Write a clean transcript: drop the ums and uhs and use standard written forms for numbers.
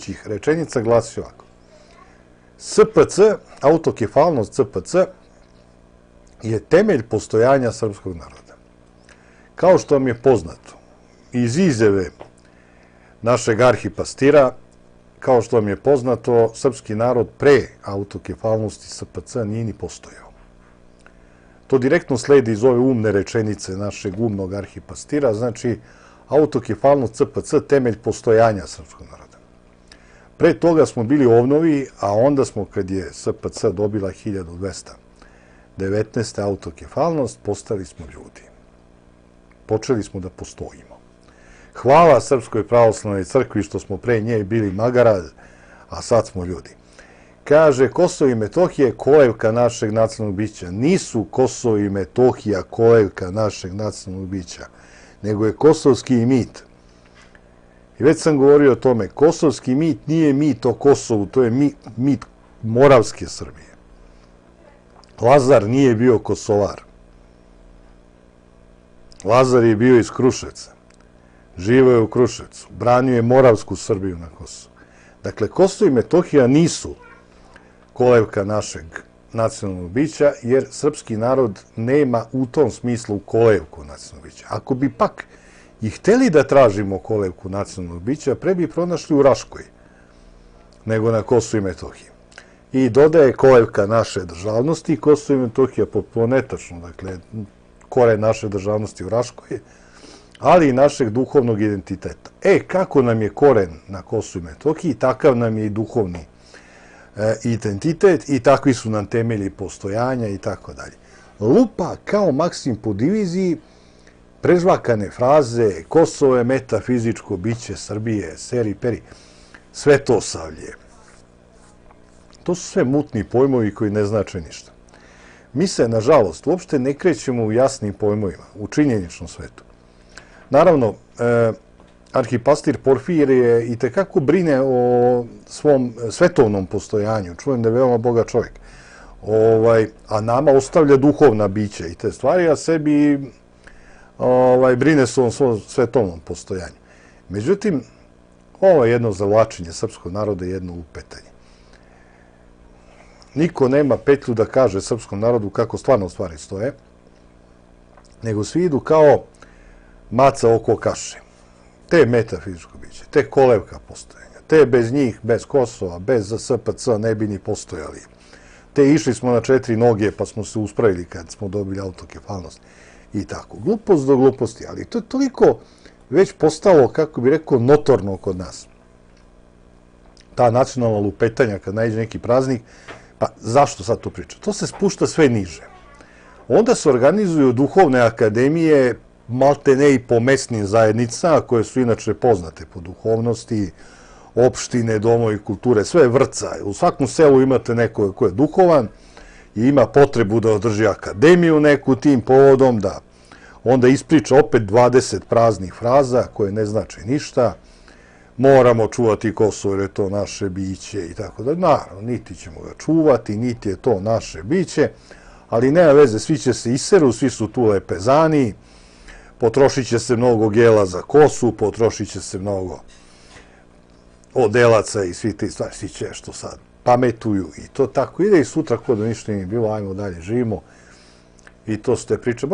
budućih rečenica glasi ovako. SPC, autokefalnost SPC, je temelj postojanja srpskog naroda. Kao što vam je poznato, iz izjave našeg arhipastira, kao što vam je poznato, srpski narod pre autokefalnosti SPC nije ni postojao. To direktno sledi iz ove umne rečenice našeg umnog arhipastira, znači autokefalnost SPC temelj postojanja srpskog naroda. Pre toga smo bili ovnovi, a onda smo, kad je SPC dobila 1219. autokefalnost, postali smo ljudi. Počeli smo da postojimo. Hvala Srpskoj pravoslavnoj crkvi što smo pre nje bili magara, a sad smo ljudi. Kaže, Kosovo i Metohija je kolevka našeg nacionalnog bića. Nisu Kosovo i Metohija kolevka našeg nacionalnog bića, nego je kosovski mit. I već sam govorio o tome, kosovski mit nije mit o Kosovu, to je mit Moravske Srbije. Lazar nije bio Kosovar. Lazar je bio iz Kruševca. Živeo je u Kruševcu. Branio je Moravsku Srbiju na Kosovu. Dakle, Kosovo i Metohija nisu kolevka našeg nacionalnog bića, jer srpski narod nema u tom smislu kolevku nacionalnog bića. Ako bi pak i hteli da tražimo kolevku nacionalnog bića, pre bi pronašli u Raškoj, nego na Kosovu i Metohiji. I dodaje kolevka naše državnosti, Kosovo i Metohija potpuno netačno, dakle, koren naše državnosti u Raškoj, ali i našeg duhovnog identiteta. Kako nam je koren na Kosovu i Metohiji, takav nam je i duhovni identitet i takvi su nam temelji postojanja i tako dalje. Lupa kao Maksim po diviziji, prežvakane fraze, Kosovo je metafizičko biće Srbije, seri peri, sve to savlje. To su sve mutni pojmovi koji ne znače ništa. Mi se, nažalost, uopšte ne krećemo u jasnim pojmovima, u činjeničnom svetu. Naravno, arhipastir Porfirije i tekako brine o svom svetovnom postojanju. Čujem da je veoma bogat čovjek. A nama ostavlja duhovna bića i te stvari, a sebi brine se o svom svetovnom postojanju. Međutim, ovo je jedno zavlačenje srpskog naroda i jedno upetanje. Niko nema petlju da kaže srpskom narodu kako stvarno stvari stoje, nego svi idu kao maca oko kaše. Te metafizičko biće, te kolevka postojanja, te bez njih, bez Kosova, bez SPC ne bi ni postojali. Te išli smo na 4 noge pa smo se uspravili kad smo dobili autokefalnost i tako. Glupost do gluposti, ali to je toliko već postalo, kako bi rekao, notorno kod nas. Ta nacionalna lupetanja kad naiđe neki praznik, pa zašto sad to pričam? To se spušta sve niže. Onda se organizuju duhovne akademije, malte ne i po mesnim zajednicama, koje su inače poznate po duhovnosti, opštine, domovi kulture, sve vrca. U svakom selu imate neko ko je duhovan i ima potrebu da održi akademiju neku tim povodom, da onda ispriča opet 20 praznih fraza koje ne znače ništa. Moramo čuvati Kosovo jer je to naše biće i tako da. Naravno, niti ćemo ga čuvati, niti je to naše biće, ali nema veze, svi će se iseru, svi su tu lepezani, potrošit će se mnogo gela za kosu, potrošit će se mnogo odelaca i svi ti stvari, svi će što sad pametuju i to tako ide i sutra kod da ništa nije bilo, ajmo dalje, živimo i to su te priče.